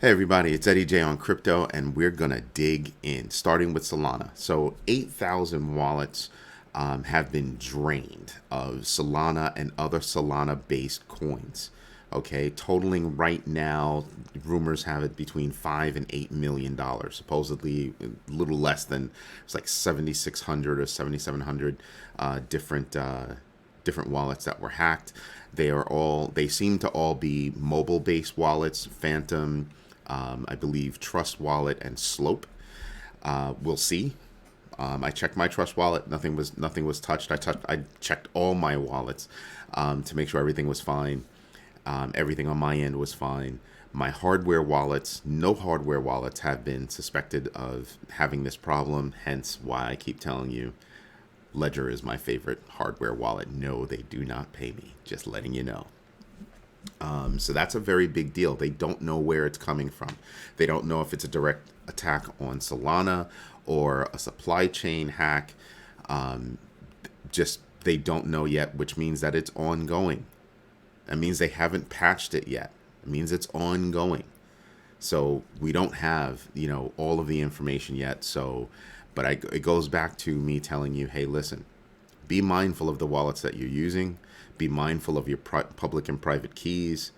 Hey everybody, it's Eddie J on crypto, and we're gonna dig in, starting with Solana. So 8,000 wallets have been drained of Solana and other Solana-based coins. Okay, totaling right now, rumors have it between $5 and $8 million. Supposedly, a little less than it's like 7,600 or 7,700 different wallets that were hacked. They seem to all be mobile-based wallets. Phantom, I believe Trust Wallet and Slope. We'll see. I checked my Trust Wallet. Nothing was touched. I checked all my wallets to make sure everything was fine. Everything on my end was fine. My hardware wallets, no hardware wallets have been suspected of having this problem. Hence why I keep telling you, Ledger is my favorite hardware wallet. No, they do not pay me. Just letting you know. So that's a very big deal. They don't know where it's coming from. They don't know if it's a direct attack on Solana or a supply chain hack. Just they don't know yet, which means that it's ongoing. That means they haven't patched it yet. It means it's ongoing. So we don't have, all of the information yet. But it goes back to me telling you, hey, listen, be mindful of the wallets that you're using. Be mindful of your public and private keys,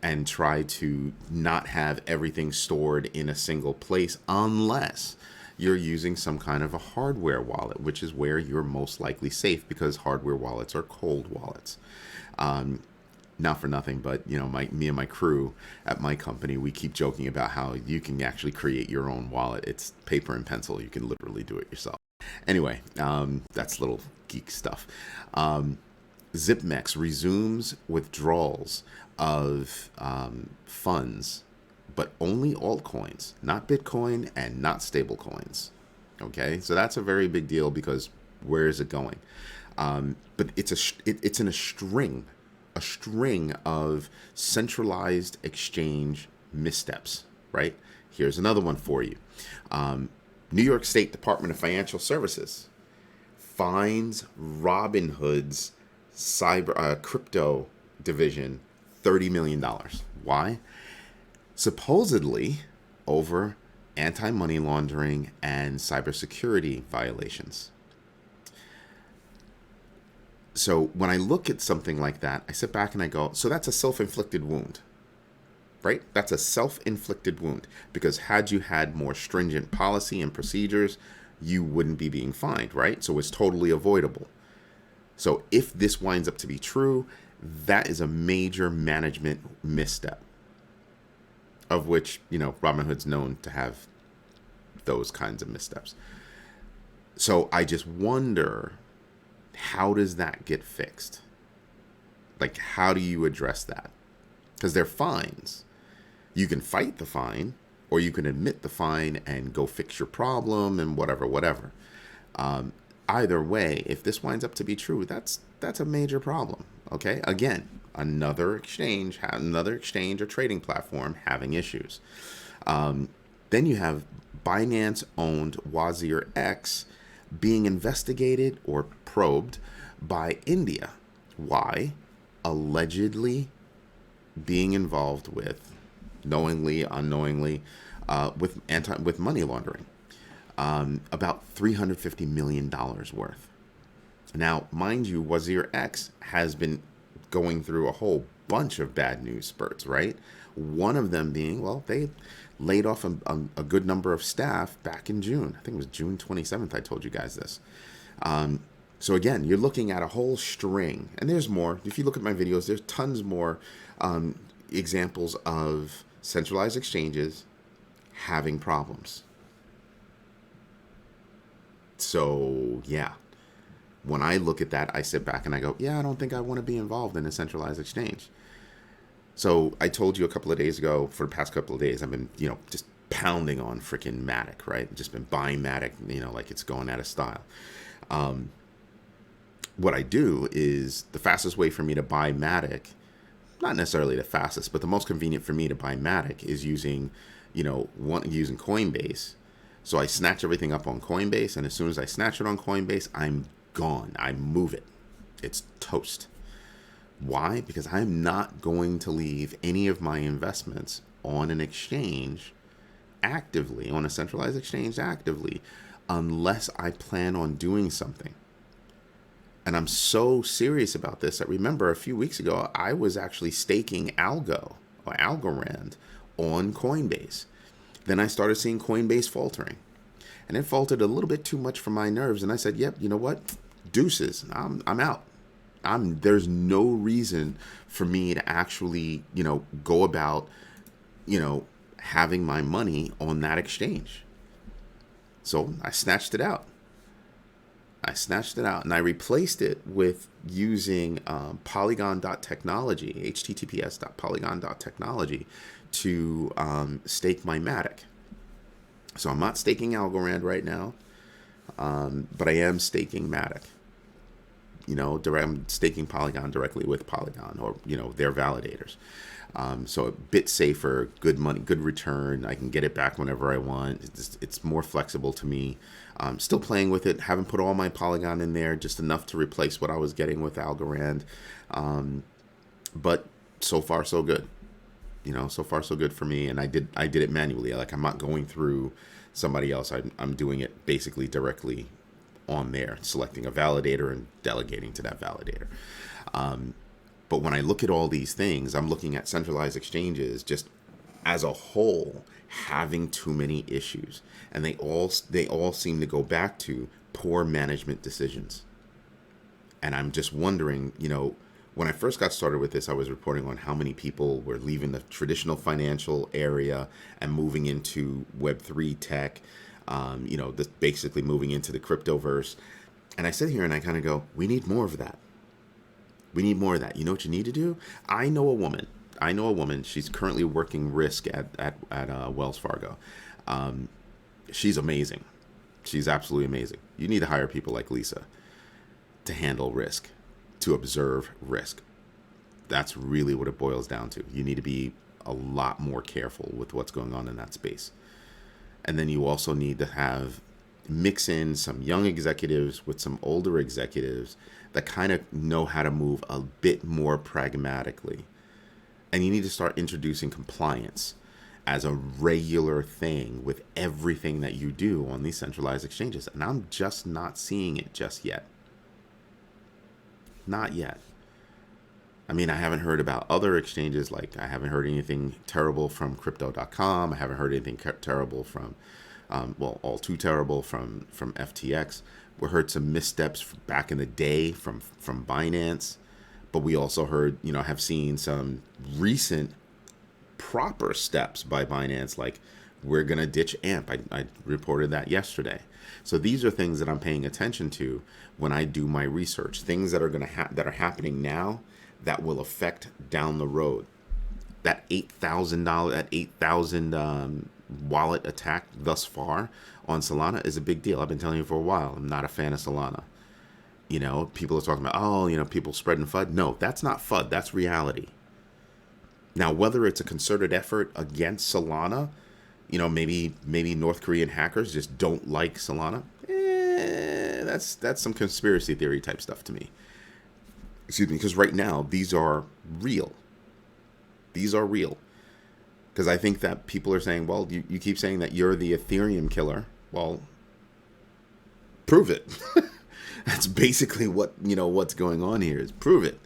and try to not have everything stored in a single place unless you're using some kind of a hardware wallet, which is where you're most likely safe, because hardware wallets are cold wallets. Not for nothing, but me and my crew at my company, we keep joking about how you can actually create your own wallet. It's paper and pencil. You can literally do it yourself. Anyway, that's little geek stuff. Zipmex resumes withdrawals of funds, but only altcoins, not Bitcoin and not stablecoins. Okay, so that's a very big deal, because where is it going? But it's in a string of centralized exchange missteps. Right? Here's another one for you. New York State Department of Financial Services fines Robinhood's crypto division $30 million. Why? Supposedly over anti-money laundering and cybersecurity violations. So when I look at something like that, I sit back and I go, so that's a self-inflicted wound, right? That's a self-inflicted wound, because had you had more stringent policy and procedures, you wouldn't be being fined, right? So it's totally avoidable. So if this winds up to be true, that is a major management misstep, of which, Robinhood's known to have those kinds of missteps. So I just wonder, how does that get fixed? Like, how do you address that? Because they're fines. You can fight the fine, or you can admit the fine and go fix your problem and whatever. Either way, if this winds up to be true, that's a major problem. Okay, again, another exchange or trading platform having issues. Then you have Binance-owned WazirX being investigated or probed by India. Why? Allegedly being involved with, knowingly, unknowingly, with money laundering. About $350 million worth. Now, mind you, WazirX has been going through a whole bunch of bad news spurts, right? One of them being, they laid off a good number of staff back in June. I think it was June 27th, I told you guys this. So again, you're looking at a whole string, and there's more. If you look at my videos, there's tons more examples of centralized exchanges having problems. So, yeah, when I look at that, I sit back and I go, I don't think I want to be involved in a centralized exchange. So I told you a couple of days ago, for the past couple of days, I've been, just pounding on freaking Matic, right? Just been buying Matic, like it's going out of style. What I do is, the fastest way for me to buy Matic, not necessarily the fastest, but the most convenient for me to buy Matic is using Coinbase. So I snatch everything up on Coinbase, and as soon as I snatch it on Coinbase, I'm gone. I move it. It's toast. Why? Because I'm not going to leave any of my investments on an exchange actively, on a centralized exchange actively, unless I plan on doing something. And I'm so serious about this that, remember, a few weeks ago, I was actually staking Algorand on Coinbase. Then I started seeing Coinbase faltering. And it faltered a little bit too much for my nerves. And I said, yep, you know what? Deuces. I'm out. There's no reason for me to actually, go about, having my money on that exchange. So I snatched it out. And I replaced it with using Polygon.technology, https://polygon.technology, to stake my Matic. So I'm not staking Algorand right now, but I am staking Matic. I'm staking Polygon directly with Polygon, or their validators. So a bit safer, good money, good return. I can get it back whenever I want. It's more flexible to me. Still playing with it. Haven't put all my Polygon in there, just enough to replace what I was getting with Algorand. But so far so good. So far so good for me. And I did it manually. Like, I'm not going through somebody else. I'm doing it basically directly on there, selecting a validator and delegating to that validator. But when I look at all these things, I'm looking at centralized exchanges just as a whole having too many issues, and they all seem to go back to poor management decisions. And I'm just wondering, when I first got started with this, I was reporting on how many people were leaving the traditional financial area and moving into Web3 tech, basically moving into the cryptoverse. And I sit here and I kind of go, we need more of that. We need more of that. You know what you need to do? I know a woman. She's currently working risk at Wells Fargo. She's amazing. She's absolutely amazing. You need to hire people like Lisa to handle risk, to observe risk. That's really what it boils down to. You need to be a lot more careful with what's going on in that space. And then you also need to mix in some young executives with some older executives that kind of know how to move a bit more pragmatically. And you need to start introducing compliance as a regular thing with everything that you do on these centralized exchanges. And I'm just not seeing it just yet. Not yet. I mean, I haven't heard about other exchanges. Like, I haven't heard anything terrible from crypto.com. I haven't heard anything terrible from, all too terrible from FTX. We heard some missteps back in the day from Binance. But we also heard, have seen some recent proper steps by Binance, like we're going to ditch AMP. I reported that yesterday. So these are things that I'm paying attention to when I do my research, things that are going to that are happening now that will affect down the road. That $8,000 wallet attack thus far on Solana is a big deal. I've been telling you for a while, I'm not a fan of Solana. People are talking about, people spreading FUD. No, that's not FUD. That's reality. Now, whether it's a concerted effort against Solana, maybe North Korean hackers just don't like Solana. That's some conspiracy theory type stuff to me. Excuse me, because right now, these are real. These are real. Because I think that people are saying, well, you keep saying that you're the Ethereum killer. Well, prove it. That's basically what's going on here, is prove it.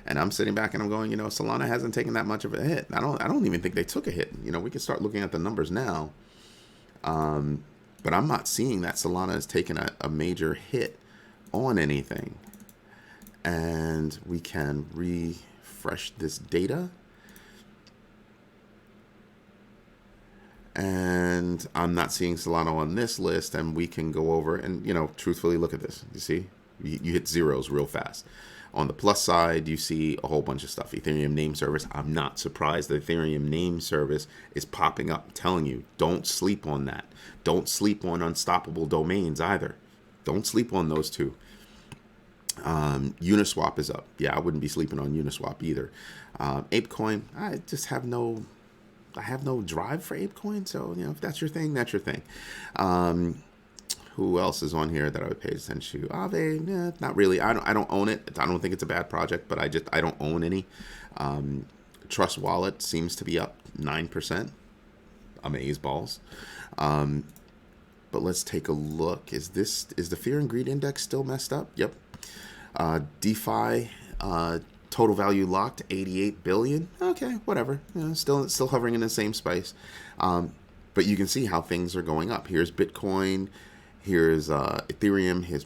And I'm sitting back and I'm going, Solana hasn't taken that much of a hit. I don't even think they took a hit. We can start looking at the numbers now. But I'm not seeing that Solana has taken a major hit on anything. And we can refresh this data. And I'm not seeing Solana on this list, and we can go over and, truthfully look at this. You see, you hit zeros real fast. On the plus side, you see a whole bunch of stuff. Ethereum name service. I'm not surprised the Ethereum name service is popping up. I'm telling you, don't sleep on that. Don't sleep on unstoppable domains either. Don't sleep on those two. Uniswap is up. Yeah, I wouldn't be sleeping on Uniswap either. ApeCoin, I have no drive for ApeCoin. So, if that's your thing, that's your thing. Who else is on here that I would pay attention to? Aave, not really. I don't own it. I don't think it's a bad project, but I don't own any. Trust Wallet seems to be up 9%. Amaze balls. But let's take a look. Is the Fear and Greed Index still messed up? Yep. DeFi total value locked 88 billion. Okay, whatever. Still hovering in the same space. But you can see how things are going up. Here's Bitcoin. Here's Ethereum. Here's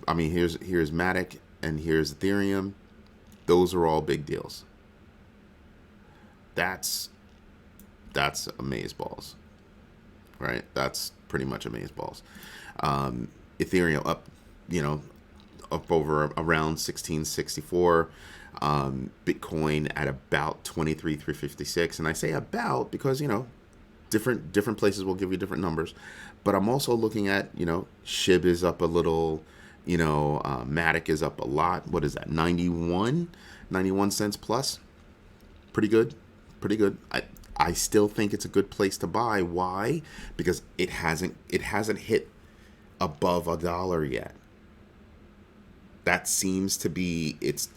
Matic, and here's Ethereum. Those are all big deals. That's amazeballs, right? That's pretty much amazeballs. Ethereum up, up over around 1664. Bitcoin at about 23,356, and I say about because different places will give you different numbers, but I'm also looking at SHIB is up a little, Matic is up a lot. What is that? 91 cents plus. Pretty good. I still think it's a good place to buy. Why? Because it hasn't hit above $1 yet. That seems to be its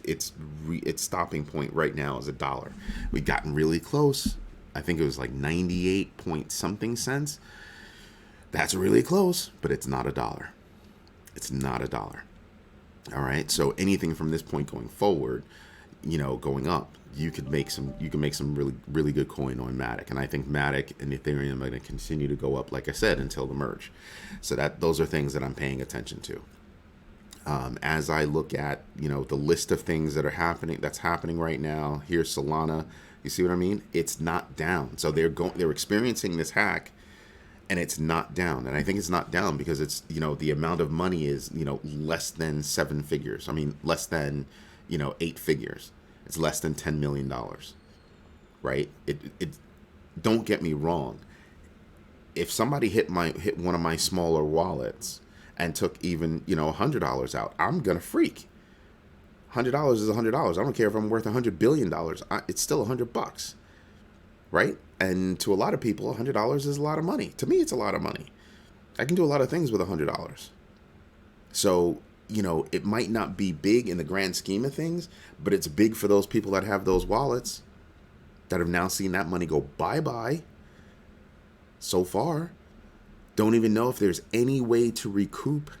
stopping point right now is $1. We've gotten really close. I think it was like 98 point something cents. That's really close, but it's not $1. It's not $1. All right. So anything from this point going forward, going up, you can make some really good coin on Matic, and I think Matic and Ethereum are going to continue to go up, like I said, until the merge. So those are things that I'm paying attention to. As I look at the list of things that's happening right now. Here's Solana. You see what I mean? It's not down. So they're experiencing this hack, and it's not down. And I think it's not down because it's the amount of money is less than 7 figures. I mean less than 8 figures. It's less than $10 million, right? It don't get me wrong. If somebody hit one of my smaller wallets and took even $100 out, I'm gonna freak. $100 is $100. I don't care if I'm worth $100 billion. It's still $100, right? And to a lot of people, $100 is a lot of money. To me, it's a lot of money. I can do a lot of things with $100. So it might not be big in the grand scheme of things, but it's big for those people that have those wallets that have now seen that money go bye-bye so far. Don't even know if there's any way to recoup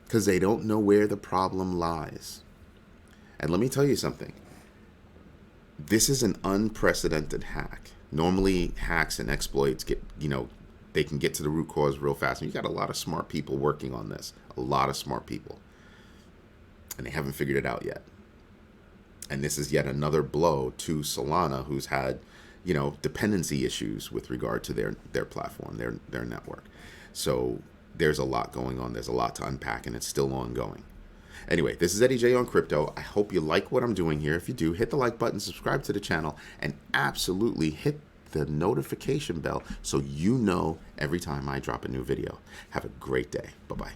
because they don't know where the problem lies. And let me tell you something. This is an unprecedented hack. Normally, hacks and exploits they can get to the root cause real fast. And you got a lot of smart people working on this. A lot of smart people. And they haven't figured it out yet. And this is yet another blow to Solana, who's had, dependency issues with regard to their platform, their network. So there's a lot going on. There's a lot to unpack, and it's still ongoing. Anyway, this is Eddie J on Crypto. I hope you like what I'm doing here. If you do, hit the like button, subscribe to the channel, and absolutely hit the notification bell so every time I drop a new video. Have a great day. Bye-bye.